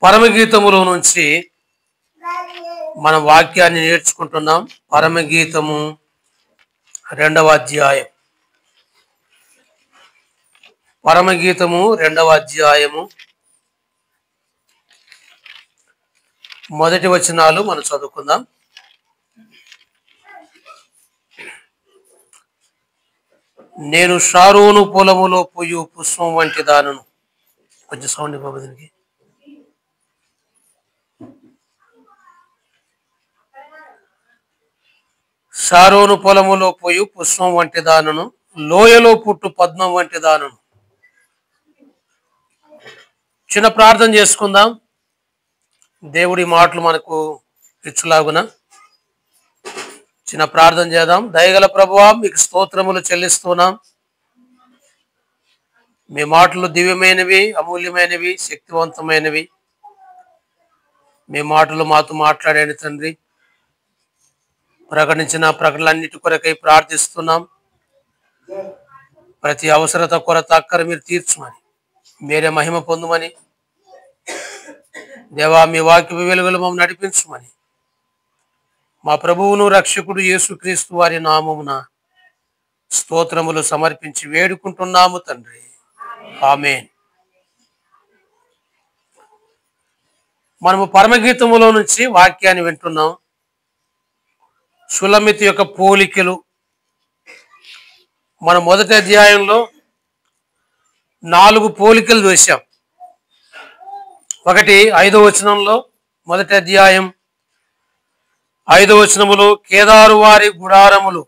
పరమగీతములో నుంచి మన వాక్యాన్ని నేర్చుకుంటున్నాం. పరమగీతము 2వ అధ్యాయం. పరమగీతము 2వ అధ్యాయము మొదటి వచనాలు మనం చదువుకుందాం. నేను షారోను పొలములో పూయు పుష్పం వంటి దానను. కొంచెం సౌండ్ బాబు దీనికి. షారోను పొలములో పోయి పుష్పం వంటి దానను, లోయలో పుట్టు పద్మం వంటి దానను. చిన్న ప్రార్థన చేసుకుందాం. దేవుడి మాటలు మనకు ఇచ్చులాగున చిన్న ప్రార్థన చేద్దాం. దయగల ప్రభువా, మీకు స్తోత్రములు చెల్లిస్తున్నాం. మీ మాటలు దివ్యమైనవి, అమూల్యమైనవి, శక్తివంతమైనవి. మీ మాటలు మాతో మాట్లాడండి తండ్రి. ప్రకటించిన ప్రకటనలన్నిటి కొరకై ప్రార్థిస్తున్నాం. ప్రతి అవసరత కొరత అక్కర మీరు తీర్చమని, మీరే మహిమ పొందుమని, దేవా మీ వాక్య వెలుగులు మమ్మల్ని నడిపించమని, మా ప్రభువును రక్షకుడు యేసుక్రీస్తు వారి నామమున స్తోత్రములు సమర్పించి వేడుకుంటున్నాము తండ్రి. ఆమేన్. మనము పరమగీతములో నుంచి వాక్యాన్ని వింటున్నాం. షులమితి యొక్క పోలికలు. మన మొదటి అధ్యాయంలో 4 పోలికలు చూసాం. ఒకటి 5వ వచనంలో, మొదటి అధ్యాయం 5వ వచనములో కేదారు వారి గుడారములు.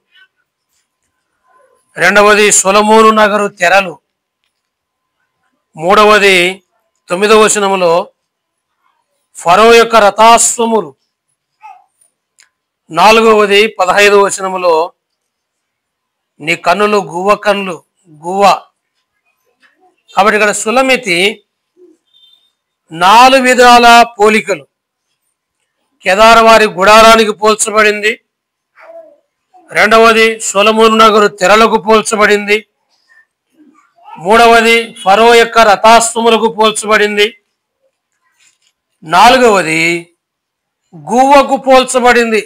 రెండవది సొలొమోను నగరు తెరలు. మూడవది 9వ వచనములో ఫరో యొక్క రథాశ్వములు. 4వది 15వ వచనములో నీ కన్నులు గువ్వ కన్నులు గువ్వ. కాబట్టి ఇక్కడ షులమితి 4 విధాల పోలికలు. కేదారు వారి గుడారానికి పోల్చబడింది. రెండవది సొలొమోను నగరు తెరలకు పోల్చబడింది. మూడవది ఫరో యొక్క రథాశ్వములకు పోల్చబడింది. 4వది గువ్వకు పోల్చబడింది.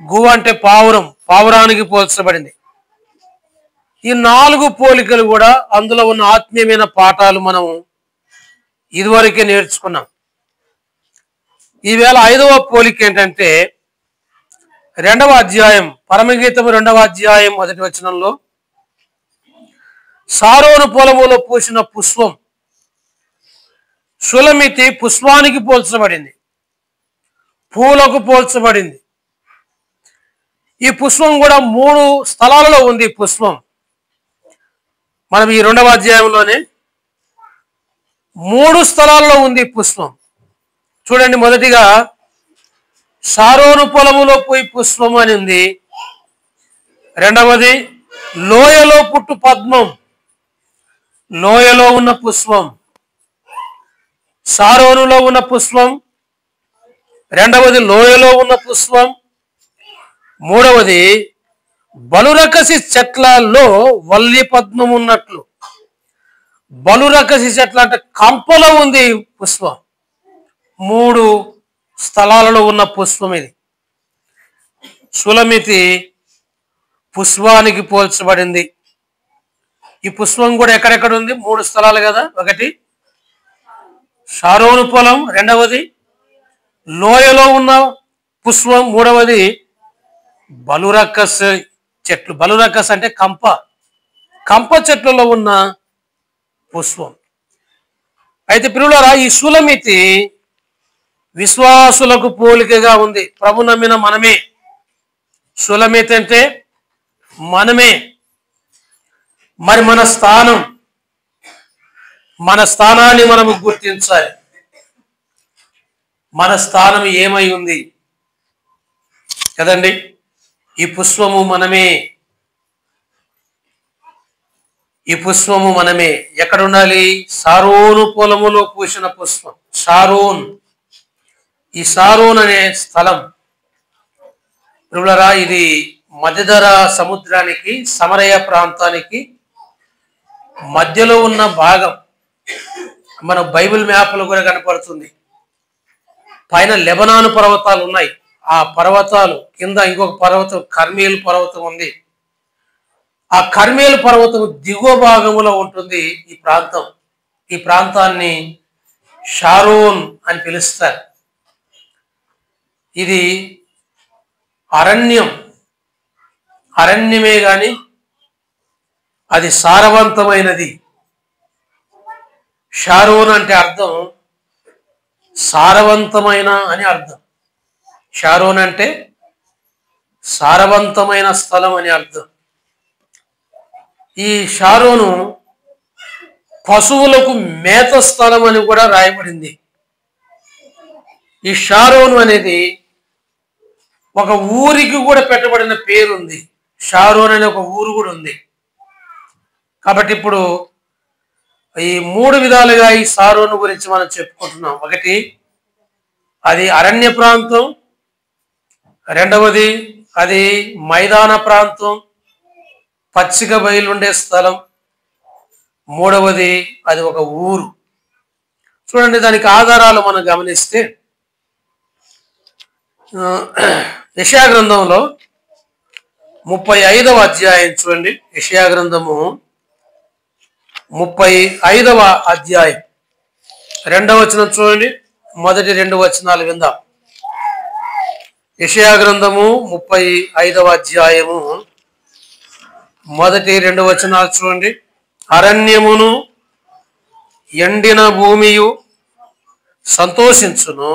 గువ్వ అంటే పావురం, పావురానికి పోల్చబడింది. ఈ 4 పోలికలు కూడా అందులో ఉన్న ఆత్మీయమైన పాఠాలు మనం ఇదివరకే నేర్చుకున్నాం. ఈవేళ 5వ పోలిక ఏంటంటే 2వ అధ్యాయం, పరమగీతము 2వ అధ్యాయం 1వ వచనంలో షారోను పొలములో పూసిన పుష్పం. షులమితి పుష్పానికి పోల్చబడింది, పూలకు పోల్చబడింది. ఈ పుష్పం కూడా 3 స్థలాలలో ఉంది. పుష్పం మనం ఈ 2వ అధ్యాయంలోనే 3 స్థలాల్లో ఉంది పుష్పం. చూడండి, మొదటిగా షారోను పొలములో పోయి పుష్పం అని ఉంది. రెండవది లోయలో పుట్టు పద్మం, లోయలో ఉన్న పుష్పం. షారోనులో ఉన్న పుష్పం, రెండవది లోయలో ఉన్న పుష్పం, మూడవది బలురకసి చెట్లలో వల్లి పద్మం ఉన్నట్లు. బలురకసి చెట్ల అంటే కంపలో ఉంది పుష్పం. 3 స్థలాలలో ఉన్న పుష్పం ఇది. షులమితి పుష్పానికి పోల్చబడింది. ఈ పుష్పం కూడా ఎక్కడెక్కడ ఉంది? 3 స్థలాలు కదా. ఒకటి షారోను పొలం, రెండవది లోయలో ఉన్న పుష్పం, మూడవది బలురకస్ చెట్లు. బలురకస్ అంటే కంప, కంప చెట్లలో ఉన్న పుష్పం. అయితే ప్రియులారా, ఈ షులమితి విశ్వాసులకు పోలికగా ఉంది. ప్రభు నమ్మిన మనమే. షులమితి అంటే మనమే. మరి మన స్థానాన్ని మనము గుర్తించాలి. మన స్థానం ఏమై ఉంది కదండి. ఈ పుష్పము మనమే. ఈ పుష్పము మనమే. ఎక్కడ ఉండాలి? షారోను పొలములో పూసిన పుష్పం. షారోన్, ఈ షారోన్ అనే స్థలం ప్రియులారా, ఇది మధ్యధర సముద్రానికి, సమరయ ప్రాంతానికి మధ్యలో ఉన్న భాగం. మన బైబిల్ మ్యాప్లో కూడా కనపడుతుంది. పైన లెబనాను పర్వతాలు ఉన్నాయి, ఆ పర్వతాలు కింద ఇంకొక పర్వతం కర్మేలు పర్వతం ఉంది. ఆ కర్మేలు పర్వతం దిగువ భాగంలో ఉంటుంది ఈ ప్రాంతం. ఈ ప్రాంతాన్ని షారోన్ అని పిలుస్తారు. ఇది అరణ్యమే గాని అది సారవంతమైనది. షారోన్ అంటే అర్థం సారవంతమైన అని అర్థం. షారోన్ అంటే సారవంతమైన స్థలం అని అర్థం. ఈ షారోను పశువులకు మేత స్థలం అని కూడా రాయబడింది. ఈ షారోను అనేది ఒక ఊరికి కూడా పెట్టబడిన పేరుంది. షారోన్ అనే ఒక ఊరు కూడా ఉంది. కాబట్టి ఇప్పుడు ఈ 3 విధాలుగా ఈ షారోను గురించి మనం చెప్పుకుంటున్నాం. ఒకటి, అది అరణ్య ప్రాంతం. రెండవది, అది మైదాన ప్రాంతం, పచ్చిక బయలుండే స్థలం. మూడవది, అది ఒక ఊరు. చూడండి, దానికి ఆధారాలు మనం గమనిస్తే యెషయా గ్రంథంలో 35వ అధ్యాయం చూడండి. యెషయా గ్రంథము 35వ అధ్యాయం 2వ వచనం చూడండి. మొదటి 2 వచనాలు విందాం. యెషయా గ్రంథము 35వ అధ్యాయము మొదటి 2 వచనాలు చూడండి. అరణ్యమును ఎండిన భూమియు సంతోషించును,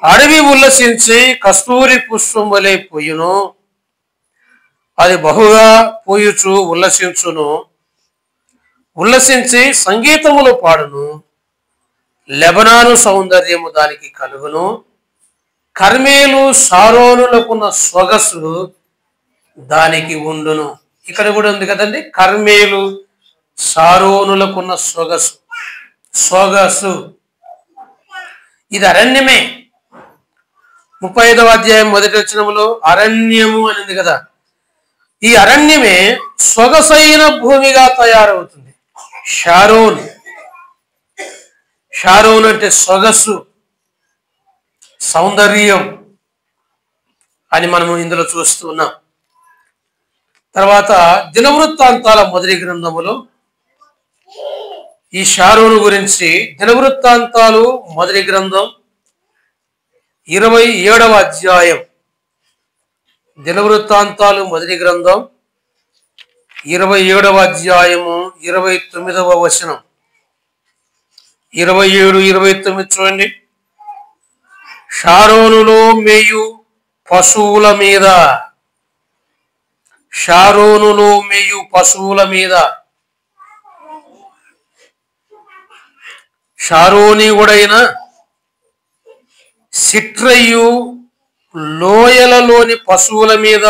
అడవి ఉల్లసించి కస్తూరి పుష్పం వలె పోయును, అది బహుగా పోయుచు ఉల్లసించును, ఉల్లసించి సంగీతములు పాడును, లెబనాను సౌందర్యము దానికి కలుగును, కర్మేలు షారోనులకున్న సొగసు దానికి ఉండును. ఇక్కడ కూడా ఉంది కదండి, కర్మేలు షారోనులకున్న సొగసు. ఇది అరణ్యమే. 35వ అధ్యాయం మొదటి వచనములో అరణ్యము అని ఉంది కదా. ఈ అరణ్యమే సొగసైన భూమిగా తయారవుతుంది. షారోన్ అంటే సొగసు, సౌందర్యం అని మనము ఇందులో చూస్తున్నాం. తర్వాత దినవృత్తాంతాల మొదటి గ్రంథములో ఈ షారోను గురించి దినవృత్తాంతాలు మొదటి గ్రంథం 27వ అధ్యాయం, దినవృత్తాంతాలు మొదటి గ్రంథం 27వ అధ్యాయము 29వ వచనం, 27, 29 చూడండి. షారోనులో మేయు పశువుల మీద, షారోనులో మేయు పశువుల మీద, షారోనీయుడైన సిట్రయు లోయలలోని పశువుల మీద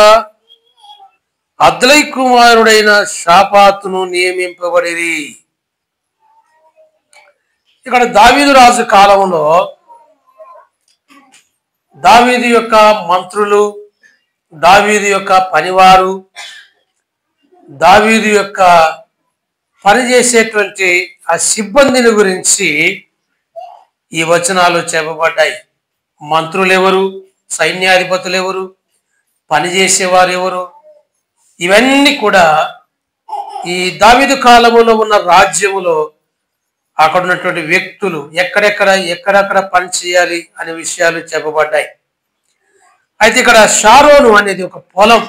అద్లై కుమారుడైన షాపాతును నియమింపబడిరి. ఇక్కడ దావీదు రాజు కాలంలో దావీదు యొక్క మంత్రులు, దావీదు యొక్క పనివారు, దావీదు యొక్క పనిచేసేటువంటి ఆ సిబ్బందిని గురించి ఈ వచనాలు చెప్పబడ్డాయి. మంత్రులు ఎవరు, సైన్యాధిపతులు ఎవరు, పనిచేసేవారు ఎవరు, ఇవన్నీ కూడా ఈ దావీదు కాలంలో ఉన్న రాజ్యములో అక్కడ ఉన్నటువంటి వ్యక్తులు ఎక్కడెక్కడ పని చేయాలి అనే విషయాలు చెప్పబడ్డాయి. అయితే ఇక్కడ షారోను అనేది ఒక పొలం.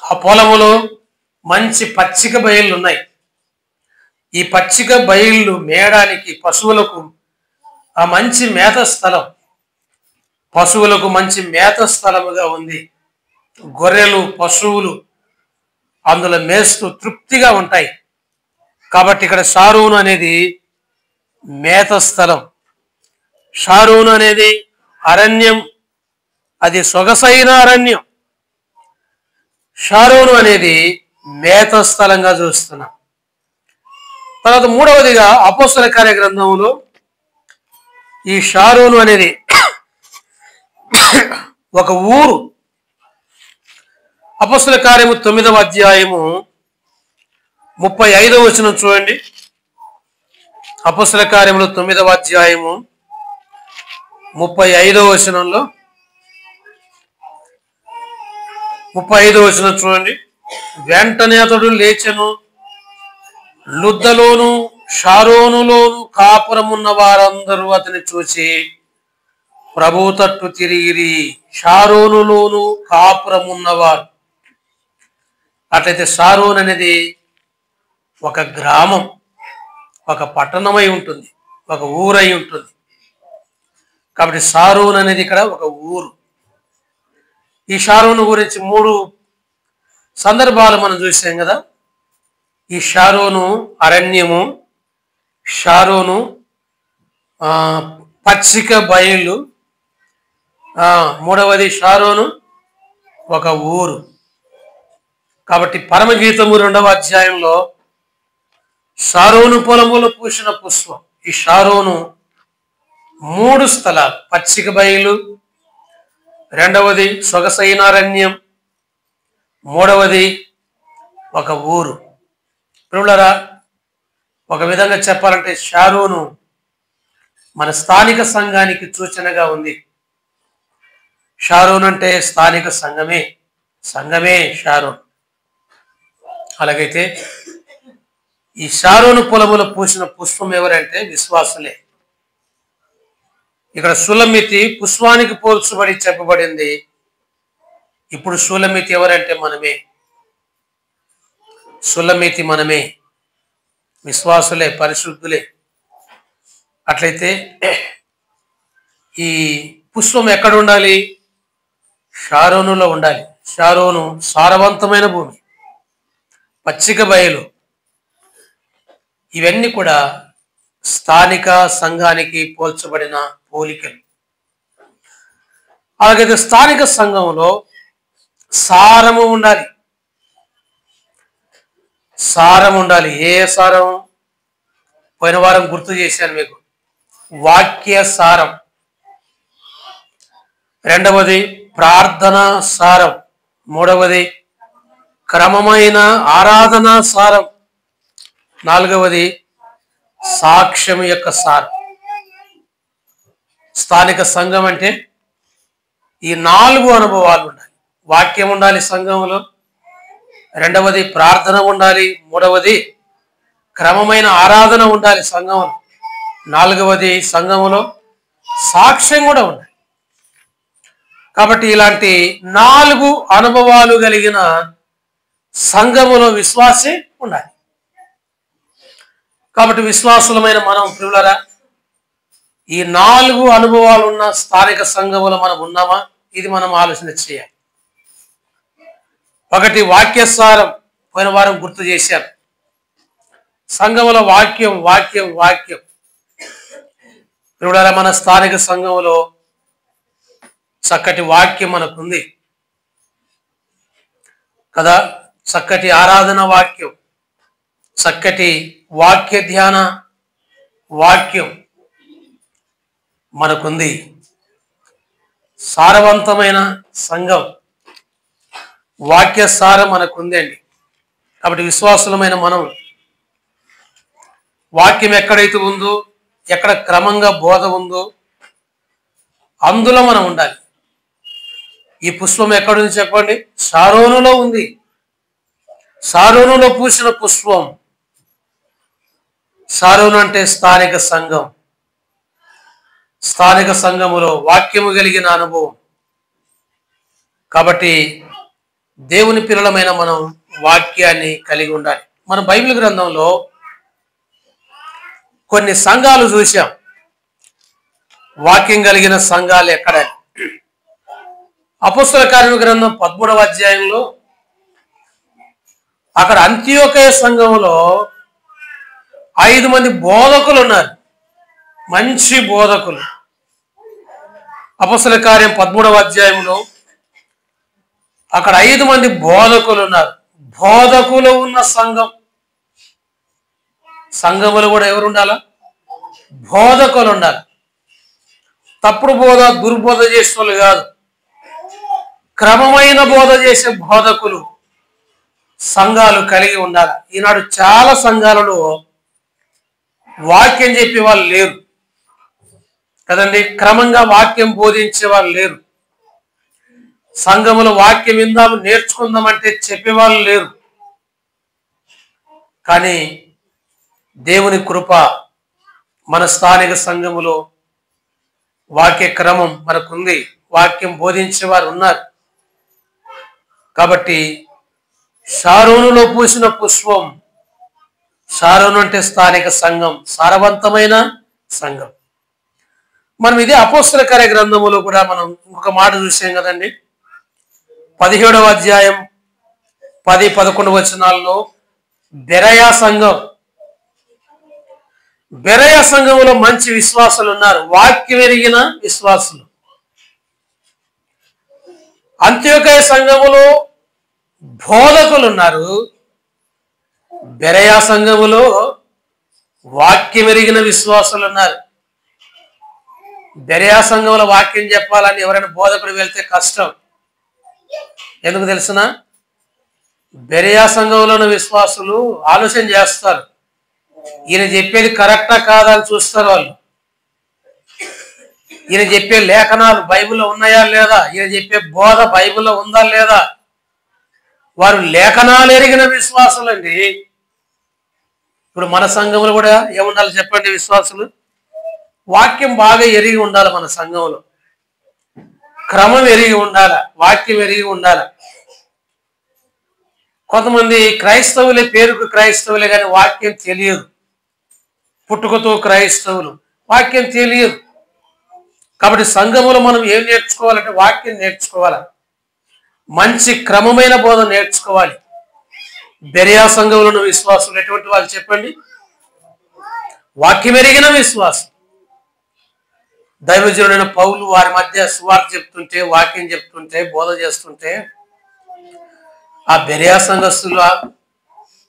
ఆ పొలములో మంచి పచ్చిక బయళ్ళు ఉన్నాయి. ఈ పచ్చిక బయళ్ళు మేయడానికి పశువులకు ఆ మంచి మేత స్థలం, పశువులకు మంచి మేత స్థలముగా ఉంది. గొర్రెలు, పశువులు అందులో మేస్తూ తృప్తిగా ఉంటాయి. కాబట్టి ఇక్కడ షారోను అనేది మేత స్థలం. షారోను అనేది అరణ్యం, అది సొగసైన అరణ్యం. షారోను అనేది మేత స్థలంగా చూస్తున్నాం. తర్వాత మూడవదిగా అపోస్తల కార్య గ్రంథంలో ఈ షారోను అనేది ఒక ఊరు. అపోస్తల కార్యము 9వ అధ్యాయము 35వ వచనం చూడండి. అపొస్తల కార్యములు 9వ అధ్యాయము 35వ వచనంలో 35వ వచనం చూడండి. వెంటనే అతడు లేచెను, లుద్దలోను షారోనులోను కాపురమున్న వారందరూ అతని చూచి ప్రభువు తట్టు తిరిగిరి. షారోనులోను కాపురమున్నవారు. అట్లయితే షారోన్ అనేది ఒక గ్రామం, ఒక పట్టణమై ఉంటుంది, ఒక ఊరై ఉంటుంది. కాబట్టి షారోన్ అనేది ఇక్కడ ఒక ఊరు. ఈ షారోను గురించి 3 సందర్భాలు మనం చూసాం కదా. ఈ షారోను అరణ్యము, షారోను పచ్చిక బయలు, మూడవది షారోను ఒక ఊరు. కాబట్టి పరమగీతము 2వ అధ్యాయంలో షారోను పొలములో పూసిన పుష్పం. ఈ షారోను 3 స్థలాలు: పచ్చిక బయలు, రెండవది సొగసైనారణ్యం, మూడవది ఒక ఊరు. ప్రియులారా, ఒక విధంగా చెప్పాలంటే షారోను మన స్థానిక సంఘానికి సూచనగా ఉంది. షారోన్ అంటే స్థానిక సంఘమే షారోన్. అలాగైతే ఈ షారోను పొలములో పూసిన పుష్పం ఎవరంటే విశ్వాసులే. ఇక్కడ షూలమ్మితి పుష్పానికి పోల్చబడి చెప్పబడింది. ఇప్పుడు షూలమ్మితి ఎవరంటే మనమే. షూలమ్మితి మనమే, విశ్వాసులే, పరిశుద్ధులే. అట్లయితే ఈ పుష్పం ఎక్కడ ఉండాలి? షారోనులో ఉండాలి. షారోను సారవంతమైన భూమి, పచ్చిక బయలు. ఇవన్నీ కూడా స్థానిక సంఘానికి పోల్చబడిన పోలికలు. అలాగైతే స్థానిక సంఘంలో సారము ఉండాలి. సారం ఉండాలి. ఏ సారం? పోయిన వారం గుర్తు చేశాను మీకు. వాక్య సారం. రెండవది ప్రార్థన సారం. మూడవది క్రమమైన ఆరాధన సారం. నాలుగవది సాక్ష్యం యొక్క సారం. స్థానిక సంఘం అంటే ఈ 4 అనుభవాలు ఉండాలి. వాక్యం ఉండాలి సంఘంలో, రెండవది ప్రార్థన ఉండాలి, మూడవది క్రమమైన ఆరాధన ఉండాలి సంఘంలో, నాలుగవది సంఘంలో సాక్ష్యం కూడా ఉండాలి. కాబట్టి ఇలాంటి 4 అనుభవాలు కలిగిన సంఘములో విశ్వాసే ఉండాలి. కాబట్టి విశ్వాసులమైన మనం ప్రియులారా, ఈ 4 అనుభవాలు ఉన్న స్థానిక సంఘములో మనం ఉన్నామా? ఇది మనం ఆలోచన చేయాలి. ఒకటి వాక్యసారం. పోయిన వారం గుర్తు చేశాను. సంఘములో వాక్యం. ప్రియులారా, మన స్థానిక సంఘములో చక్కటి వాక్యం మనకుంది కదా. చక్కటి ఆరాధన వాక్యం, చక్కటి వాక్య ధ్యాన వాక్యం మనకుంది. సారవంతమైన సంఘం, వాక్య సారం మనకుంది అండి. కాబట్టి విశ్వాసులమైన మనం వాక్యం ఎక్కడైతే ఉందో, ఎక్కడ క్రమంగా బోధ ఉందో అందులో మనం ఉండాలి. ఈ పుష్పం ఎక్కడుంది చెప్పండి? షారోనులో ఉంది. షారోనులో పూసిన పుష్పం. షారోను అంటే స్థానిక సంఘం. స్థానిక సంఘములో వాక్యము కలిగిన అనుభవం. కాబట్టి దేవుని పిల్లలమైన మనం వాక్యాన్ని కలిగి ఉండాలి. మన బైబిల్ గ్రంథంలో కొన్ని సంఘాలు చూసాం. వాక్యం కలిగిన సంఘాలు ఎక్కడ? అపొస్తల కార్యముల గ్రంథం 13వ అధ్యాయంలో అక్కడ అంత్యోకయ సంఘంలో 5 మంది బోధకులు ఉన్నారు. మంచి బోధకులు. అపొస్తల కార్యం 13వ అధ్యాయంలో అక్కడ 5 మంది బోధకులు ఉన్నారు. బోధకులు ఉన్న సంఘం. సంఘములు కూడా ఎవరు ఉండాలా? బోధకులు ఉండాలి. తప్పుడు బోధ, దుర్బోధ చేసే వాళ్ళు కాదు. క్రమమైన బోధ చేసే బోధకులు సంఘాలు కలిగి ఉండాలి. ఈనాడు చాలా సంఘాలలో వాక్యం చెప్పే వాళ్ళు లేరు కదండి. క్రమంగా వాక్యం బోధించే వాళ్ళు లేరు. సంఘములో వాక్యం విందాము నేర్చుకుందామంటే చెప్పేవాళ్ళు లేరు. కానీ దేవుని కృప, మన స్థానిక సంఘములో వాక్య క్రమం మనకుంది. వాక్యం బోధించేవారు ఉన్నారు. కాబట్టి షారోనులో పూసిన పుష్పం, షారోను అంటే స్థానిక సంఘం, సారవంతమైన సంఘం. మనం ఇదే అపోస్తల కార్య గ్రంథములో కూడా మనం ఇంకొక మాట చూసాం కదండి. 17వ అధ్యాయం 10-11 వచనాల్లో బెరయా సంఘం, బెరయా సంఘంలో మంచి విశ్వాసులు ఉన్నారు, వాక్యం ఎరిగిన విశ్వాసులు. అంత్యోకయ సంఘములో బోధకులు ఉన్నారు, బెరయా సంఘములో వాక్యం ఎరిగిన విశ్వాసులు ఉన్నారు. బెరయా సంఘంలో వాక్యం చెప్పాలని ఎవరైనా బోధకుడు వెళ్తే కష్టం. ఎందుకు తెలుసునా? బెరయా సంఘంలో ఉన్న విశ్వాసులు ఆలోచన చేస్తారు, ఈయన చెప్పేది కరెక్టా కాదా అని చూస్తారు వాళ్ళు. ఈయన చెప్పే లేఖనాలు బైబిల్లో ఉన్నాయా లేదా, ఈయన చెప్పే బోధ బైబిల్లో ఉందా లేదా. వారు లేఖనాలు ఎరిగిన విశ్వాసులండి. ఇప్పుడు మన సంఘంలో కూడా ఏముండాలి చెప్పండి? విశ్వాసులు వాక్యం బాగా ఎరిగి ఉండాలి. మన సంఘంలో క్రమం ఎరిగి ఉండాలి, వాక్యం ఎరిగి ఉండాలి. కొంతమంది క్రైస్తవులే, పేరుకు క్రైస్తవులే, కానీ వాక్యం తెలియదు. పుట్టుకతో క్రైస్తవులు, వాక్యం తెలియదు. కాబట్టి సంఘములో మనం ఏం నేర్చుకోవాలంటే వాక్యం నేర్చుకోవాలి, మంచి క్రమమైన బోధ నేర్చుకోవాలి. బెరయా సంఘంలో ఉన్న విశ్వాసులు ఎటువంటి వాళ్ళు చెప్పండి? వాక్యం ఎరిగిన విశ్వాసం. దైవజనుడైన పౌలు వారి మధ్య సువార్త చెప్తుంటే, వాక్యం చెప్తుంటే, బోధ చేస్తుంటే ఆ బెరయా సంఘస్థులు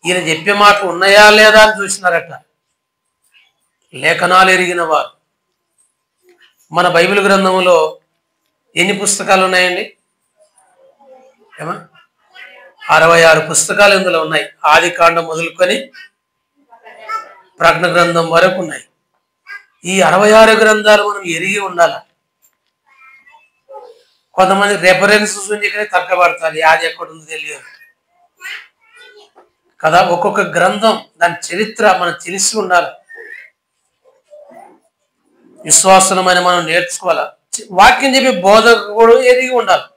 ఈయన చెప్పే మాట ఉన్నాయా లేదా అని చూసినారట. లేఖనాలు ఎరిగిన వారు. మన బైబిల్ గ్రంథంలో ఎన్ని పుస్తకాలు ఉన్నాయండి? 66 పుస్తకాలు ఇందులో ఉన్నాయి. ఆది కాండం మొదలుకొని ప్రకటన గ్రంథం వరకు ఉన్నాయి. ఈ 66 గ్రంథాలు మనం ఎరిగి ఉండాలి. కొంతమంది రెఫరెన్స్ చూసి తగ్గబడతారు, అది ఎక్కడుందో తెలియదు కదా. ఒక్కొక్క గ్రంథం దాని చరిత్ర మనకు తెలిసి ఉండాలి. విశ్వాసమైన మనం నేర్చుకోవాలి. వాక్యం చెప్పే బోధకుడు ఎరిగి ఉండాలి.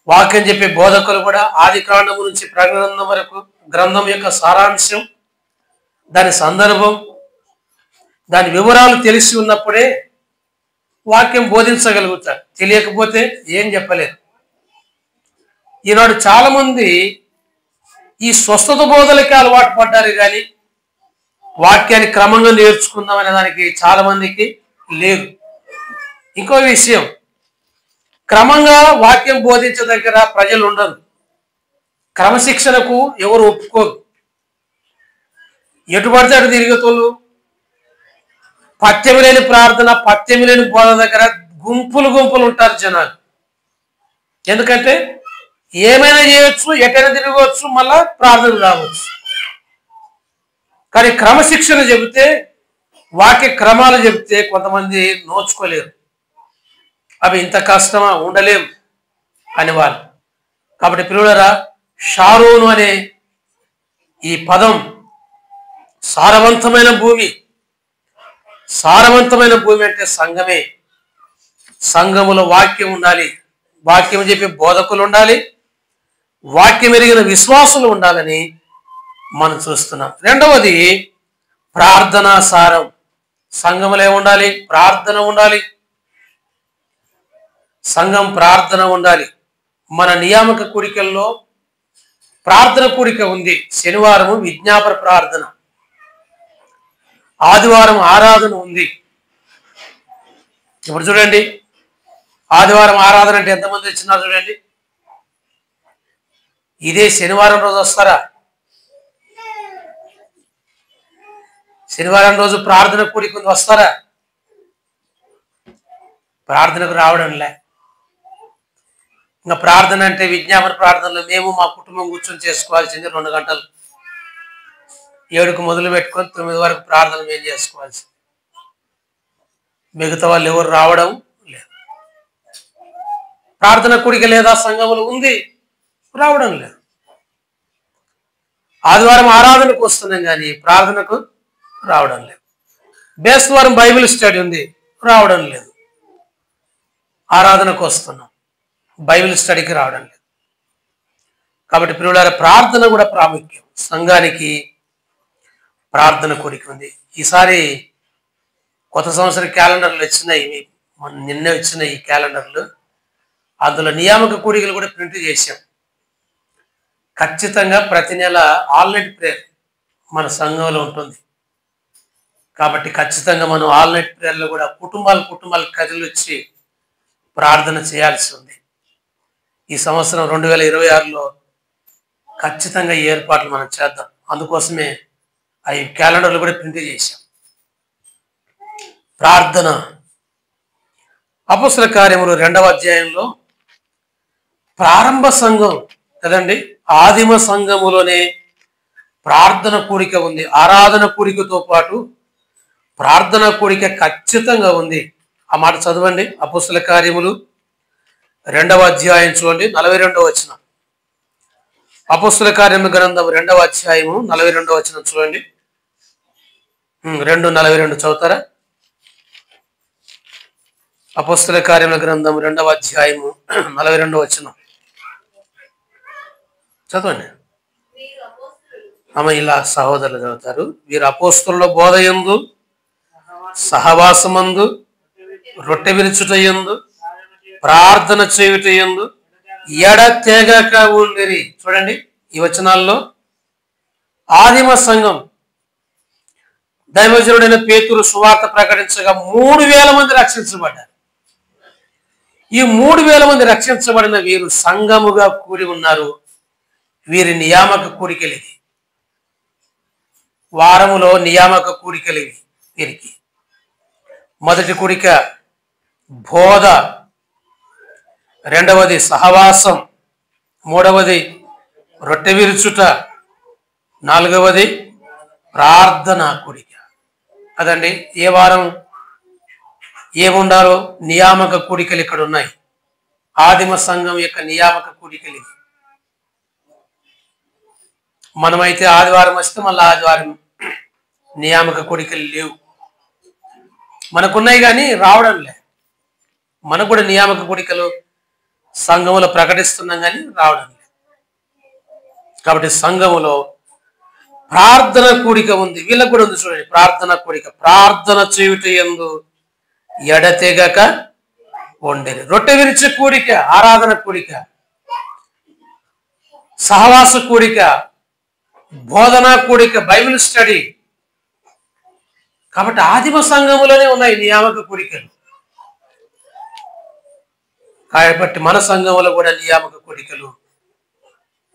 వాక్యం చెప్పే బోధకులు కూడా ఆది కాండం నుంచి ప్రకటన గ్రంథం వరకు గ్రంథం యొక్క సారాంశం, దాని సందర్భం, దాని వివరాలు తెలిసి ఉన్నప్పుడే వాక్యం బోధించగలుగుతారు. తెలియకపోతే ఏం చెప్పలేరు. ఈనాడు చాలా మంది ఈ స్వస్థత బోధలకి అలవాటు పడ్డారు, కానీ వాక్యాన్ని క్రమంగా నేర్చుకుందాం అనే దానికి చాలా మందికి లేదు. ఇంకో విషయం, క్రమంగా వాక్యం బోధించే దగ్గర ప్రజలు ఉండరు. క్రమశిక్షణకు ఎవరు ఒప్పుకోరు. ఎటు పడితే అటు తిరిగేతోళ్ళు, పత్యము లేని ప్రార్థన, పత్యము లేని బోధ దగ్గర గుంపులు గుంపులు ఉంటారు జనాలు. ఎందుకంటే ఏమైనా చేయొచ్చు, ఎటైనా తిరగవచ్చు, మళ్ళా ప్రార్థన రావచ్చు. కానీ క్రమశిక్షణ చెబితే, వాక్య క్రమాలు చెబితే కొంతమంది నోచుకోలేరు. అవి ఇంత కష్టమా, ఉండలేం అని వాళ్ళు. కాబట్టి పిల్లలారా, షారోను అనే ఈ పదం సారవంతమైన భూమి. సారవంతమైన భూమి అంటే సంఘమే. సంఘములో వాక్యం ఉండాలి, వాక్యం చెప్పే బోధకులు ఉండాలి, వాక్యం ఎరిగిన విశ్వాసులు ఉండాలని మనం చూస్తున్నాం. రెండవది ప్రార్థనా సారం. సంఘములో ఏముండాలి? ప్రార్థన ఉండాలి. సంఘం ప్రార్థన ఉండాలి. మన నియామక కూడికల్లో ప్రార్థన కూడిక ఉంది. శనివారము విజ్ఞాపన ప్రార్థన, ఆదివారం ఆరాధన ఉంది. ఇప్పుడు చూడండి, ఆదివారం ఆరాధన అంటే ఎంతమంది వచ్చినారు చూడండి. ఇదే శనివారం రోజు వస్తారా? శనివారం రోజు ప్రార్థన కూడిక వస్తారా? ప్రార్థనకు రావడంలే. ఇంకా ప్రార్థన అంటే విజ్ఞాపన ప్రార్థనలో మేము మా కుటుంబం కూర్చొని చేసుకోవాల్సింది 2 గంటలు. 7కు మొదలు పెట్టుకొని 9 వరకు ప్రార్థన మేము చేసుకోవాల్సి. మిగతా వాళ్ళు ఎవరు రావడం లేదు. ప్రార్థన కూడిక లేదా సంఘములు ఉంది, రావడం లేదు. ఆదివారం ఆరాధనకు వస్తున్నాం కానీ ప్రార్థనకు రావడం లేదు. బేస్తవారం బైబిల్ స్టడీ ఉంది, రావడం లేదు. ఆరాధనకు వస్తున్నాం, బైబిల్ స్టడీకి రావడం లేదు. కాబట్టి ప్రియులారా, ప్రార్థన కూడా ప్రాముఖ్యం. సంఘానికి ప్రార్థన కూడిక ఉంది. ఈసారి కొత్త సంవత్సరం క్యాలెండర్లు వచ్చినాయి, నిన్నే వచ్చిన ఈ క్యాలెండర్లు. అందులో నియామక కూడికలు కూడా ప్రింట్ చేశాం. ఖచ్చితంగా ప్రతి నెల ఆల్ నైట్ ప్రేయర్ మన సంఘంలో ఉంటుంది. కాబట్టి ఖచ్చితంగా మనం ఆల్ నైట్ ప్రేయర్లో కూడా కుటుంబాలు కదిలి వచ్చి ప్రార్థన చేయాల్సి ఉంది. ఈ సంవత్సరం 2026లో ఖచ్చితంగా ఈ ఏర్పాట్లు మనం చేద్దాం. అందుకోసమే ఈ క్యాలెండర్లు కూడా ప్రింట్ చేశాం. ప్రార్థన అపోస్తల కార్యములు 2వ అధ్యాయంలో ప్రారంభ సంఘం కదండి, ఆదిమ సంఘములోనే ప్రార్థన కూడిక ఉంది. ఆరాధన కూడికతో పాటు ప్రార్థన కూడిక ఖచ్చితంగా ఉంది. ఆ మాట చదవండి. అపోస్తల కార్యములు 2వ అధ్యాయం చూడండి, 42వ వచనం. అపోస్తల కార్యముల గ్రంథం 2వ అధ్యాయము 42వ వచనం చూడండి. 2:42 చదువుతారా? అపోస్తల కార్యముల గ్రంథం 2వ అధ్యాయము 42వ వచనం చదవండి. ఆమె ఇలా సహోదరులు చదువుతారు. వీరు అపోస్తలుల బోధయందు, సహవాసమందు, రొట్టె విరుచుటయందు, ప్రార్థన చేయుటయందు ఎడతెగక ఉండిరి. చూడండి, ఈ వచనాల్లో ఆదిమ సంఘం దైవజనుడైన పేతురు సువార్త ప్రకటించగా 3,000 మంది రక్షించబడ్డారు. ఈ 3,000 మంది రక్షించబడిన వీరు సంఘముగా కూడి ఉన్నారు. వీరి నియామక కూడికలు ఇవి. వారములో నియామక కూడికలు ఇవి. వీరికి మొదటి కూడిక బోధ, రెండవది సహవాసం, మూడవది రొట్టె విరుచుట, నాలుగవది ప్రార్థన కూడిక. అదండి, ఏ వారం ఏముండాలో నియామక కూడికలు ఇక్కడ ఉన్నాయి. ఆదిమ సంఘం యొక్క నియామక కూడికలు ఇవి. మనమైతే ఆదివారం వస్తే మళ్ళీ ఆదివారం నియామక కూడికలు లేవు. మనకున్నాయి కానీ రావడం లే. మనకు కూడా నియామక కూడికలు సంఘములో ప్రకటిస్తున్నాం కానీ రావడం లేదు. కాబట్టి సంఘములో ప్రార్థన కూడిక ఉంది. వీళ్ళకు కూడా ఉంది. చూడండి, ప్రార్థన కూడిక. ప్రార్థన చేయుటయందు ఎడతెగక ఉండేది. రొట్టె విరిచే కూడిక ఆరాధన కూడిక, సహవాస కూడిక, బోధనా కూడిక, బైబిల్ స్టడీ. కాబట్టి ఆదిమ సంఘములోనే ఉన్నాయి నియామక కూడికలు. కాబట్టి మన సంఘంలో కూడా నియామక కూడికలు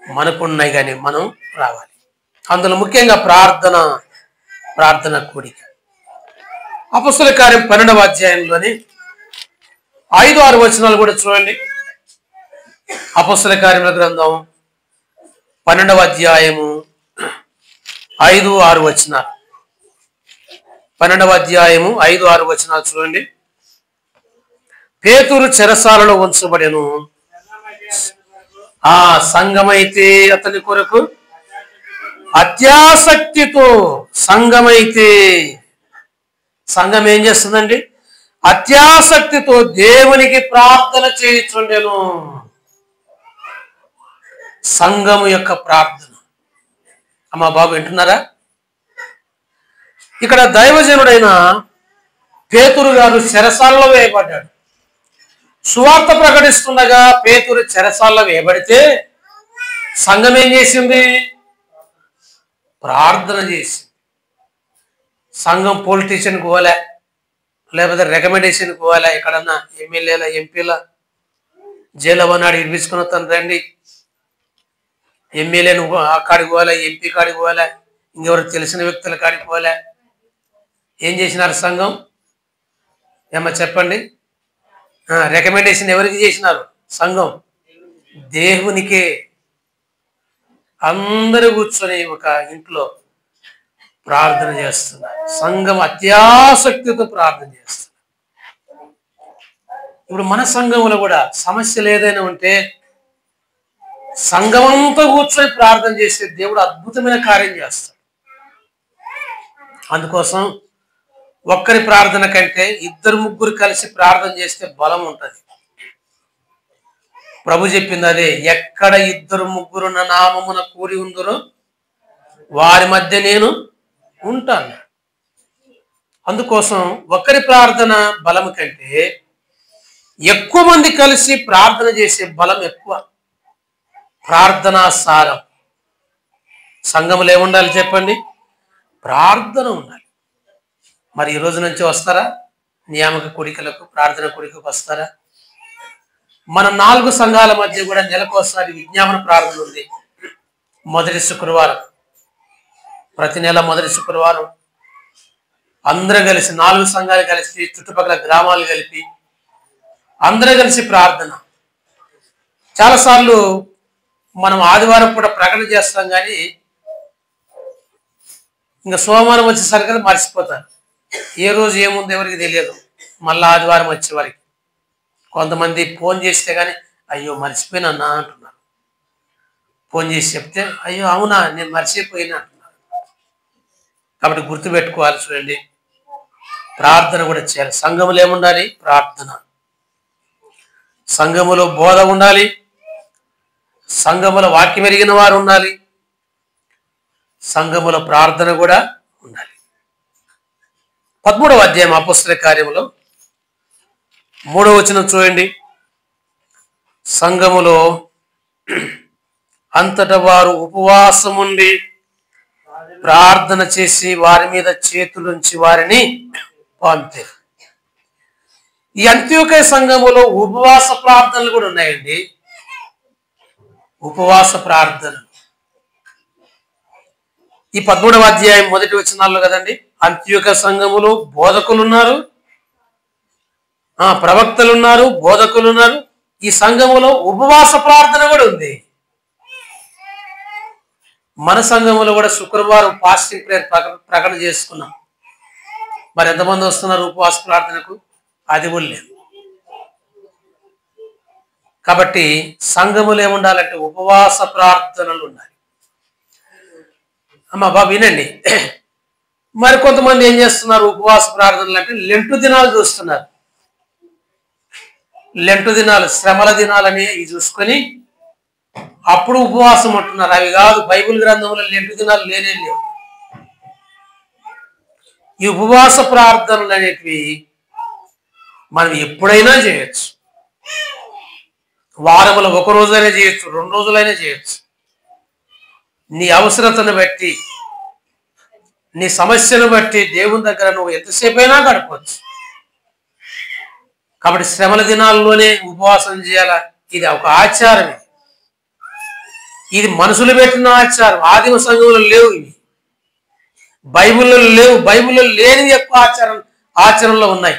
మనకున్నాయి కానీ మనం రావాలి. అందులో ముఖ్యంగా ప్రార్థన కూడిక. అపోస్తల కార్యం 12వ అధ్యాయంలోని 5-6 వచనాలు కూడా చూడండి. అపోస్తల కార్యముల గ్రంథం 12వ అధ్యాయము 5-6 వచనాలు. 12వ అధ్యాయము 5-6 వచనాలు చూడండి. పేతురు చెరసాలలో ఉంచబడెను. ఆ సంఘమైతే అతని కొరకు అత్యాసక్తితో, సంఘం ఏం చేస్తుందండి? అత్యాసక్తితో దేవునికి ప్రార్థన చేయుచుండెను. సంఘము యొక్క ప్రార్థన. అమ్మా బాబు వింటున్నారా? ఇక్కడ దైవజనుడైన పేతురు గారు చెరసాలలో వేయబడ్డాడు. సువార్త ప్రకటిస్తుండగా పేతురు చెరసాలలో వేయబడితే సంఘం ఏం చేసింది? ప్రార్థన చేసింది. సంఘం పొలిటీషియన్కి పోలే, లేకపోతే రికమెండేషన్కి పోలే. ఎక్కడన్నా ఎమ్మెల్యేల ఎంపీల జైలు అన్నాడు ఇడిపించుకున్న తను రండి, ఎమ్మెల్యేను కాడికి పోలే, ఎంపీ కాడికి పోలే, ఇంకెవరికి తెలిసిన వ్యక్తుల కాడికి పోలే. ఏం చేసినారు సంఘం? ఏమో చెప్పండి. రికమెండేషన్ ఎవరికి చేసినారు? సంఘం దేవునికే. అందరూ కూర్చొని ఒక ఇంట్లో ప్రార్థన చేస్తున్నారు. సంఘం అత్యాసక్తితో ప్రార్థన చేస్తున్నారు. ఇప్పుడు మన సంఘంలో కూడా సమస్యలు ఏదైనా ఉంటే సంఘమంతా కూర్చొని ప్రార్థన చేసే దేవుడు అద్భుతమైన కార్యం చేస్తాడు. అందుకోసం ఒక్కరి ప్రార్థన కంటే ఇద్దరు ముగ్గురు కలిసి ప్రార్థన చేస్తే బలం ఉంటుంది. ప్రభు చెప్పింది అదే, ఎక్కడ ఇద్దరు ముగ్గురు నా నామమున కూడి ఉందరో వారి మధ్య నేను ఉంటాను. అందుకోసం ఒకరి ప్రార్థన బలం కంటే ఎక్కువ మంది కలిసి ప్రార్థన చేసే బలం ఎక్కువ. ప్రార్థనా సారం. సంఘములో ఏముండాలి చెప్పండి? ప్రార్థన ఉండాలి. మరి ఈ రోజు నుంచి వస్తారా? నియామక కూడికలకు, ప్రార్థన కూడికకు వస్తారా? మన 4 సంఘాల మధ్య కూడా నెలకోసారి విజ్ఞాపన ప్రార్థన ఉంది. మొదటి శుక్రవారం, ప్రతి నెల మొదటి శుక్రవారం అందరూ కలిసి 4 సంఘాలు కలిసి చుట్టుపక్కల గ్రామాలు కలిపి అందరూ కలిసి ప్రార్థన. చాలాసార్లు మనం ఆదివారం కూడా ప్రకటన చేస్తాం, కానీ ఇంకా సోమవారం వచ్చేసరికి మర్చిపోతారు. ఏ రోజు ఏముందో ఎవరికి తెలియదు. మళ్ళీ ఆదివారం వచ్చే వరకు కొంతమంది ఫోన్ చేస్తే కానీ అయ్యో మర్చిపోయినా అంటున్నారు. ఫోన్ చేసి చెప్తే అయ్యో అవునా నేను మర్చిపోయినా అంటున్నారు. కాబట్టి గుర్తుపెట్టుకోవాలి. చూడండి, ప్రార్థన కూడా చేయాలి. సంఘములో ఏముండాలి? ప్రార్థన. సంఘములో బోధ ఉండాలి. సంఘములో వాక్యం ఎరిగిన వారు ఉండాలి. సంఘములో ప్రార్థన కూడా ఉండాలి. 13వ అధ్యాయం అపొస్తలుల కార్యములో 3వ వచనం చూడండి. సంఘములో అంతటా వారు ఉపవాసం ఉండి ప్రార్థన చేసి వారి మీద చేతులుంచి వారిని పంపారు. ఈ అంత్యోకయ సంఘములో ఉపవాస ప్రార్థనలు కూడా ఉన్నాయండి. ఉపవాస ప్రార్థనలు ఈ 13వ అధ్యాయం మొదటి వచనాల్లో కదండి. అంత్యోకయ సంఘములో బోధకులు ఉన్నారు, ప్రవక్తలు ఉన్నారు, బోధకులు ఉన్నారు. ఈ సంఘములో ఉపవాస ప్రార్థన కూడా ఉంది. మన సంఘములో కూడా శుక్రవారం ఫాస్టింగ్ ప్రేయర్ ప్రకటన చేసుకున్నాం. మరి ఎంతమంది వస్తున్నారు ఉపవాస ప్రార్థనకు? అది కూడా లేదు. కాబట్టి సంఘములు ఏముండాలంటే ఉపవాస ప్రార్థనలు ఉండాలి. అమ్మా బాబు వినండి, మరి కొంతమంది ఏం చేస్తున్నారు? ఉపవాస ప్రార్థనలు అంటే లెంటు దినాలు చూస్తున్నారు. లెంటు దినాలు, శ్రమల దినాలని ఇవి చూసుకొని అప్పుడు ఉపవాసం ఉంటున్నారు. అవి కాదు, బైబిల్ గ్రంథంలో లెంటు దినాలు లేనే లేవు. ఈ ఉపవాస ప్రార్థనలు అనేటివి మనం ఎప్పుడైనా చేయొచ్చు. వారంలో 1 రోజైనా చేయొచ్చు, 2 రోజులైనా చేయొచ్చు. నీ అవసరతను బట్టి, నీ సమస్యను బట్టి దేవుని దగ్గర నువ్వు ఎంతసేపు అయినా గడపవచ్చు. కాబట్టి శ్రమల దినాల్లోనే ఉపవాసం చేయాలా? ఇది ఒక ఆచారం. ఇది మనుషులు పెట్టిన ఆచారం. ఆదిమ సంఘంలో లేవు ఇవి, బైబిల్లో లేవు. బైబిల్లో లేనివి ఎక్కువ ఆచరణలో ఉన్నాయి.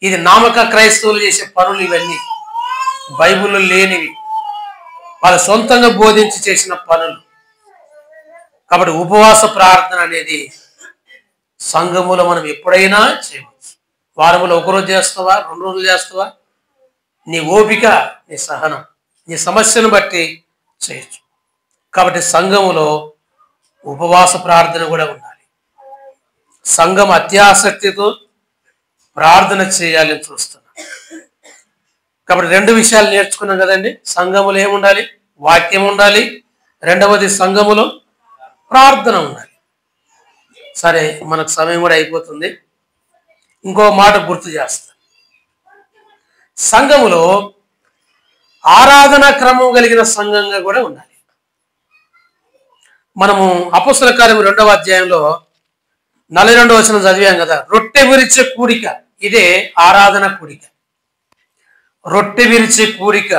ఇది నామక క్రైస్తవులు చేసే పనులు ఇవన్నీ, బైబిల్లో లేనివి, వాళ్ళు సొంతంగా బోధించి చేసిన పనులు. కాబట్టి ఉపవాస ప్రార్థన అనేది సంఘములో మనం ఎప్పుడైనా చేయవచ్చు. వారంలో 1 రోజు చేస్తావా, 2 రోజులు చేస్తావా, నీ ఓపిక, నీ సహనం, నీ సమస్యను బట్టి చేయొచ్చు. కాబట్టి సంఘములో ఉపవాస ప్రార్థన కూడా ఉండాలి. సంఘం అత్యాసక్తితో ప్రార్థన చేయాలని చూస్తున్నాం. కాబట్టి 2 విషయాలు నేర్చుకున్నాం కదండి. సంఘములో ఏముండాలి? వాక్యం ఉండాలి. రెండవది సంఘములో ప్రార్థన ఉండాలి. సరే, మనకు సమయం కూడా అయిపోతుంది. ఇంకో మాట గుర్తు చేస్తాను. సంఘములో ఆరాధనా క్రమం కలిగిన సంఘంగా కూడా ఉండాలి. మనము అపొస్తలుల కార్యం 2వ అధ్యాయంలో 42వ వచనం చదివాం కదా. రొట్టె విరిచే కూడిక, ఇదే ఆరాధన కూడిక. రొట్టె విరిచే కూడిక.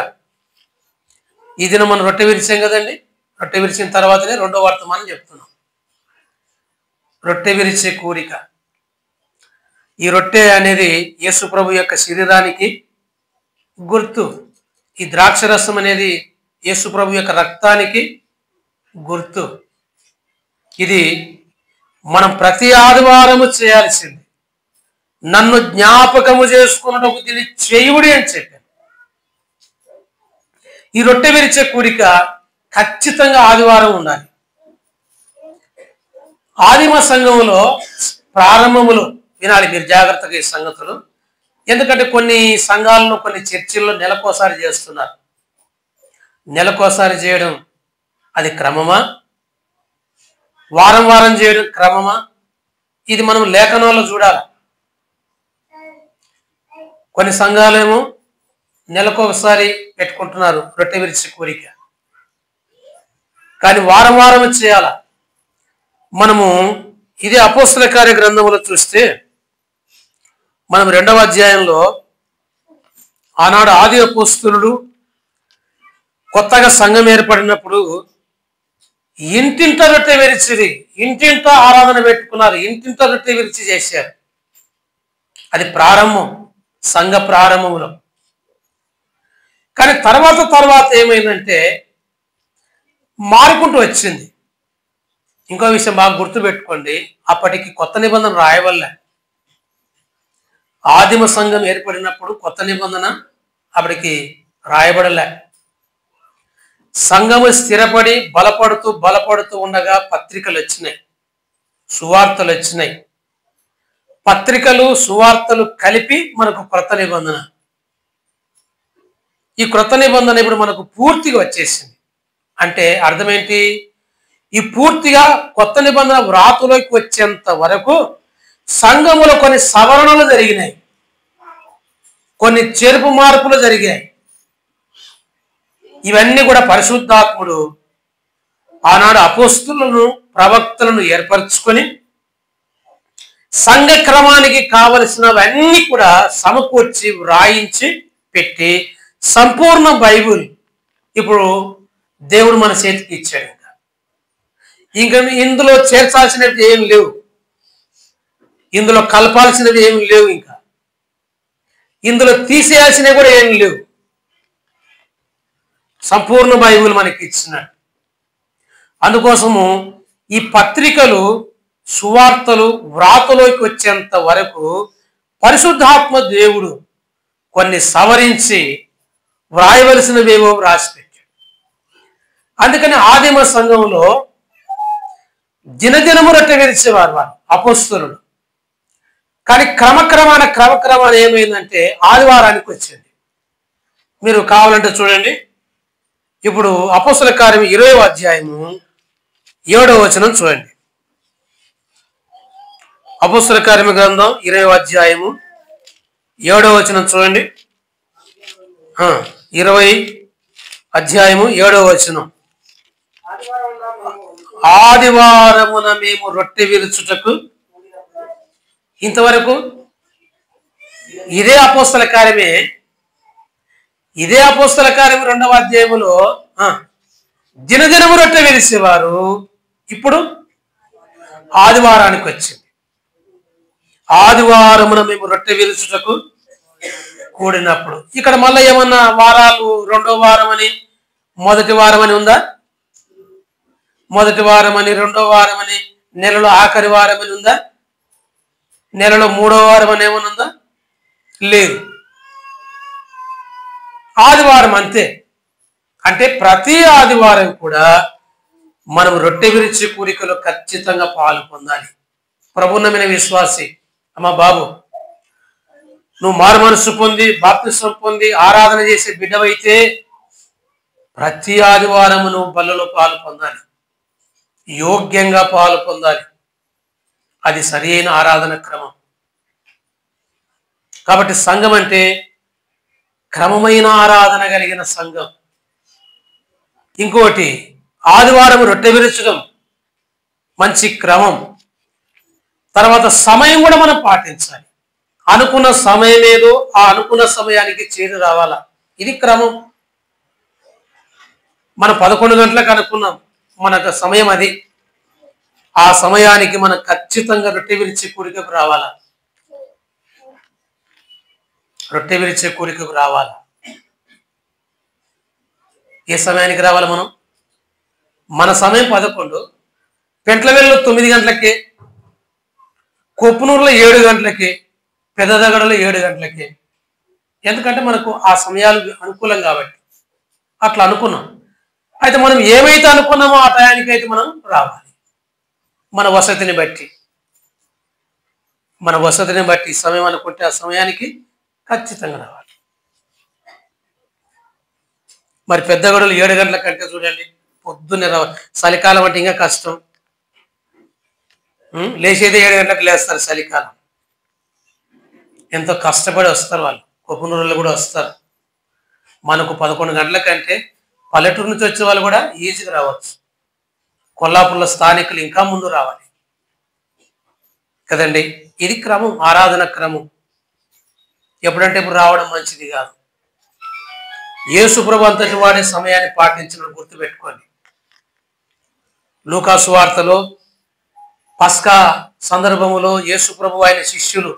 ఈ దినం మనం రొట్టె విరిచాం కదండి. రొట్టె విరిచిన తర్వాతనే 2వ వర్తమానం చెప్తున్నాం. రొట్టె విరిచే కూడిక. ఈ రొట్టె అనేది యేసు ప్రభు యొక్క శరీరానికి గుర్తు. ఈ ద్రాక్షరసం అనేది యేసు ప్రభు యొక్క రక్తానికి గుర్తు. ఇది మనం ప్రతి ఆదివారము చేయాల్సింది. నన్ను జ్ఞాపకము చేసుకున్నటకు దీన్ని చేయుడి అని చెప్పాను. ఈ రొట్టె విరిచే కూడిక ఖచ్చితంగా ఆదివారం ఉండాలి. ఆదిమ సంఘంలో ప్రారంభములో వినాలి మీరు జాగ్రత్తగా ఈ సంగతులు. ఎందుకంటే కొన్ని సంఘాలను కొన్ని చర్చిల్లో నెలకోసారి చేస్తున్నారు. నెలకోసారి చేయడం అది క్రమమా? వారం వారం చేయడం క్రమమా? ఇది మనం లేఖనాల్లో చూడాలి. కొన్ని సంఘాలేమో నెలకొకసారి పెట్టుకుంటున్నారు రొట్టె విరిచే కోరిక, కానీ వారం వారం చేయాల. మనము ఇదే అపోస్తల కార్య గ్రంథంలో చూస్తే మనం 2వ అధ్యాయంలో ఆనాడు ఆది అపోస్తలుడు కొత్తగా సంఘం ఏర్పడినప్పుడు ఇంటింట రొట్టె విరిచిది, ఇంటింట ఆరాధన పెట్టుకున్నారు, ఇంటింట రొట్టె విరిచి చేశారు. అది ప్రారంభం, సంఘ ప్రారంభంలో. కానీ తర్వాత ఏమైందంటే మారుకుంటూ వచ్చింది. ఇంకో విషయం బాగా గుర్తుపెట్టుకోండి, అప్పటికి కొత్త నిబంధన రాయవల్లే. ఆదిమ సంఘం ఏర్పడినప్పుడు కొత్త నిబంధన అప్పటికి రాయబడలే. సంఘము స్థిరపడి బలపడుతూ ఉండగా పత్రికలు వచ్చినాయి, సువార్తలు వచ్చినాయి. పత్రికలు సువార్తలు కలిపి మనకు క్రొత్త నిబంధన. ఈ క్రొత్త నిబంధన ఇప్పుడు మనకు పూర్తిగా వచ్చేసింది. అంటే అర్థమేంటి? ఈ పూర్తిగా కొత్త నిబంధన వ్రాతులోకి వచ్చేంత వరకు సంఘములో కొన్ని సవరణలు జరిగినాయి, కొన్ని చేర్పు మార్పులు జరిగాయి. ఇవన్నీ కూడా పరిశుద్ధాత్ముడు ఆనాడు అపోస్తులను ప్రవక్తలను ఏర్పరచుకొని సంఘ క్రమానికి కావలసినవన్నీ కూడా సమకూర్చి వ్రాయించి పెట్టి సంపూర్ణ బైబిల్ ఇప్పుడు దేవుడు మన చేతికి ఇచ్చాడు. ఇంకా ఇందులో చేర్చాల్సినవి ఏమి లేవు, ఇందులో కలపాల్సినవి ఏమి లేవు, ఇంకా ఇందులో తీసేయాల్సినవి కూడా ఏమి లేవు. సంపూర్ణ బైబిల్ మనకి ఇచ్చినాడు. అందుకోసము ఈ పత్రికలు సువార్తలు వ్రాతలోకి వచ్చేంత వరకు పరిశుద్ధాత్మ దేవుడు కొన్ని సవరించి వ్రాయవలసినవేవో రాసిపెట్టాడు. అందుకని ఆదిమ సంఘంలో దినదినము రొట్టె విరిచేవారు వారు అపోస్తలుడు. కానీ క్రమక్రమాన ఏమైందంటే ఆదివారానికి వచ్చింది. మీరు కావాలంటే చూడండి, ఇప్పుడు అపోస్తల కార్యం 20వ అధ్యాయము 7వ వచనం చూడండి. అపోస్తల కార్యము గ్రంథం 20వ అధ్యాయము 7వ వచనం చూడండి. 20 అధ్యాయము 7వ వచనం. ఆదివారమున మేము రొట్టె విరుచుటకు. ఇంతవరకు ఇదే అపోస్తల కార్యమే, ఇదే అపోస్తల కార్యం 2వ అధ్యాయములో దినదినము రొట్టె విరిచేవారు. ఇప్పుడు ఆదివారానికి వచ్చింది. ఆదివారమున మేము రొట్టె విరుచుటకు కూడినప్పుడు. ఇక్కడ మళ్ళీ ఏమన్నా వారాలు 2వ వారం అని మొదటి వారం అని ఉందా? మొదటి వారం అని 2వ వారం అని, నెలలో ఆఖరి వారం అని ఉందా? నెలలో 3వ వారం అని ఏమన్నా ఉందా? లేదు. ఆదివారం అంతే. అంటే ప్రతి ఆదివారం కూడా మనం రొట్టె విరిచి కూడికలో ఖచ్చితంగా పాలు పొందాలి. ప్రభున్నమైన విశ్వాసి అమ్మా బాబు, నువ్వు మారు మనసు పొంది బాప్తిసం పొంది ఆరాధన చేసే బిడ్డవైతే ప్రతి ఆదివారం నువ్వు బల్లలో పాలు పొందాలి, యోగ్యంగా పాలు పొందాలి. అది సరైన ఆరాధన క్రమం. కాబట్టి సంఘం అంటే క్రమమైన ఆరాధన కలిగిన సంఘం. ఇంకోటి, ఆదివారం రొట్టె విరచడం మంచి క్రమం. తర్వాత సమయం కూడా మనం పాటించాలి. అనుకున్న సమయం ఏదో ఆ అనుకున్న సమయానికి చేరి రావాలా, ఇది క్రమం. మనం 11 గంటలకు అనుకున్నాం, మనకు సమయం అది. ఆ సమయానికి మనం ఖచ్చితంగా రొట్టె విరిచే కూడికకు రావాలా, రొట్టె విరిచే కూడికకు రావాలా. ఏ సమయానికి రావాలి మనం? మన సమయం 11, పెంట్ల వెళ్ళు 9 గంటలకే, కొప్పునూరులో 7 గంటలకి, పెద్దదగడలో 7 గంటలకి. ఎందుకంటే మనకు ఆ సమయాలు అనుకూలం కాబట్టి అట్లా అనుకున్నాం. అయితే మనం ఏమైతే అనుకున్నామో ఆ టయానికి అయితే మనం రావాలి. మన వసతిని బట్టి సమయం అనుకుంటే ఆ సమయానికి ఖచ్చితంగా రావాలి. మరి పెద్దగడలు 7 గంటల కంటే చూడండి పొద్దున్నే రావాలి. చలికాలం అంటే ఇంకా కష్టం. లేచేది 7 గంటలకు లేస్తారు. చలికాలం ఎంతో కష్టపడి వస్తారు వాళ్ళు. కొప్పునూరులో కూడా వస్తారు. మనకు 11 గంటల కంటే పల్లెటూరు నుంచి వచ్చే వాళ్ళు కూడా ఈజీగా రావచ్చు. కొల్లాపూర్లో స్థానికులు ఇంకా ముందు రావాలి కదండి. ఇది క్రమం, ఆరాధన క్రమం. ఎప్పుడంటే ఇప్పుడు రావడం మంచిది కాదు. యేసుప్రభు అంతటి వాడే సమయాన్ని పాటించడం గుర్తుపెట్టుకోండి. లూకా సువార్తలో పస్కా సందర్భములో యేసుప్రభు ఆయన శిష్యులు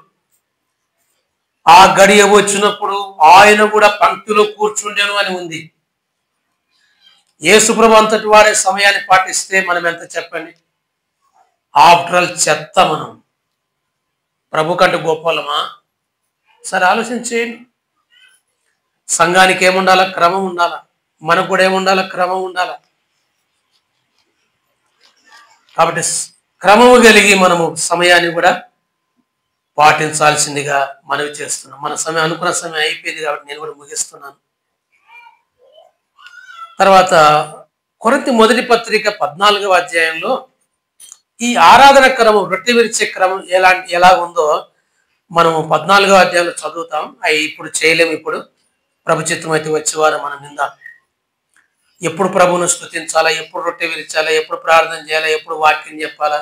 ఆ గడియ వచ్చినప్పుడు ఆయన కూడా పంక్తిలో కూర్చుండెను అని ఉంది. యేసుప్రభు అంతటి వాడే సమయాన్ని పాటిస్తే మనం ఎంత చెప్పండి. ఆఫ్టర్ ఆల్ చెత్త మనం ప్రభు కంటే గొప్పలమా? సరే ఆలోచించేయండి. సంఘానికి ఏముండాలా? క్రమం ఉండాలా. మనకు కూడా ఏముండాలా? క్రమం ఉండాలా. కాబట్టి క్రమము కలిగి మనము సమయాన్ని కూడా పాటించాల్సిందిగా మనవి చేస్తున్నాం. మన సమయం అనుకున్న సమయం అయిపోయింది కాబట్టి నేను కూడా ముగిస్తున్నాను. తర్వాత కొరింథీ మొదటి పత్రిక 14వ అధ్యాయంలో ఈ ఆరాధన క్రమం, రొట్టె విరిచే క్రమం ఎలాగుందో మనము 14వ అధ్యాయంలో చదువుతాం. అవి ఇప్పుడు చేయలేము. ఇప్పుడు ప్రభు చిత్తం అయితే వచ్చేవారు మనం విందాం. ఎప్పుడు ప్రభువును స్తుతించాలా, ఎప్పుడు రొట్టె విరిచాలా, ఎప్పుడు ప్రార్థన చేయాలా, ఎప్పుడు వాక్యం చెప్పాలా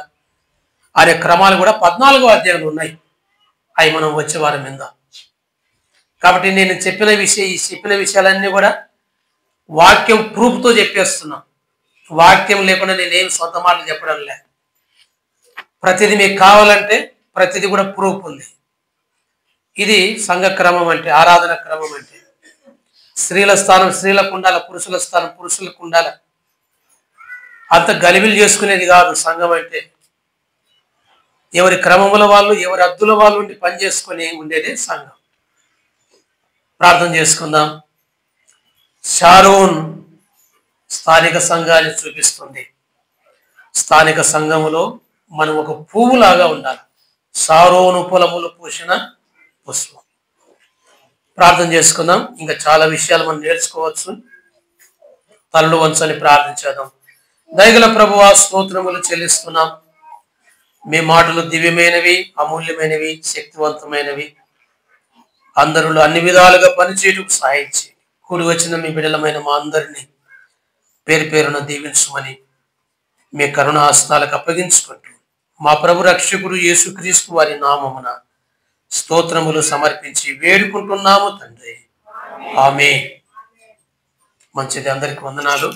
అనే క్రమాలు కూడా 14వ అధ్యాయంలో ఉన్నాయి. అవి మనం వచ్చేవారం విందాం. కాబట్టి నేను చెప్పిన విషయాలన్నీ కూడా వాక్యం ప్రూఫ్తో చెప్పేస్తున్నాం. వాక్యం లేకుండా నేనేం సొంత మాటలు చెప్పడం లే. ప్రతిదీ మీకు కావాలంటే ప్రతిదీ కూడా ప్రూఫ్ ఉంది. ఇది సంఘ క్రమం అంటే, ఆరాధన క్రమం అంటే. స్త్రీల స్థానం స్త్రీలకు ఉండాల, పురుషుల స్థానం పురుషులకు ఉండాల. అంత గలిబిలు చేసుకునేది కాదు సంఘం అంటే. ఎవరి క్రమముల వాళ్ళు, ఎవరి అద్దుల వాళ్ళు ఉండి పని చేసుకొని ఉండేదే సంఘం. ప్రార్థన చేసుకుందాం. షారోన్ స్థానిక సంఘాన్ని చూపిస్తుంది. స్థానిక సంఘములో మనం ఒక పువ్వులాగా ఉండాలి. షారోను పొలములు పూసిన పుష్పం. ప్రార్థన చేసుకుందాం. ఇంకా చాలా విషయాలు మనం నేర్చుకోవచ్చు. తలలు వంచని ప్రార్థించేద్దాం. దయగల ప్రభువా, స్తోత్రములు చెల్లిస్తున్నాం. మీ మాటలు దివ్యమైనవి, అమూల్యమైనవి, శక్తివంతమైనవి. అందరూ అన్ని విధాలుగా పనిచేయటకు సహాయం చేయండి. కూడి వచ్చిన మీ బిడ్డలమైన మా అందరినీ పేరు పేరున దీవించమని మీ కరుణ హస్తాలకు అప్పగించుకుంటూ మా ప్రభు రక్షకుడు యేసుక్రీస్తు వారి నామమున స్తోత్రములు సమర్పించి వేడుకుంటున్నాము తండ్రి. ఆమేన్. మంచిది. అందరికి వందనాలు.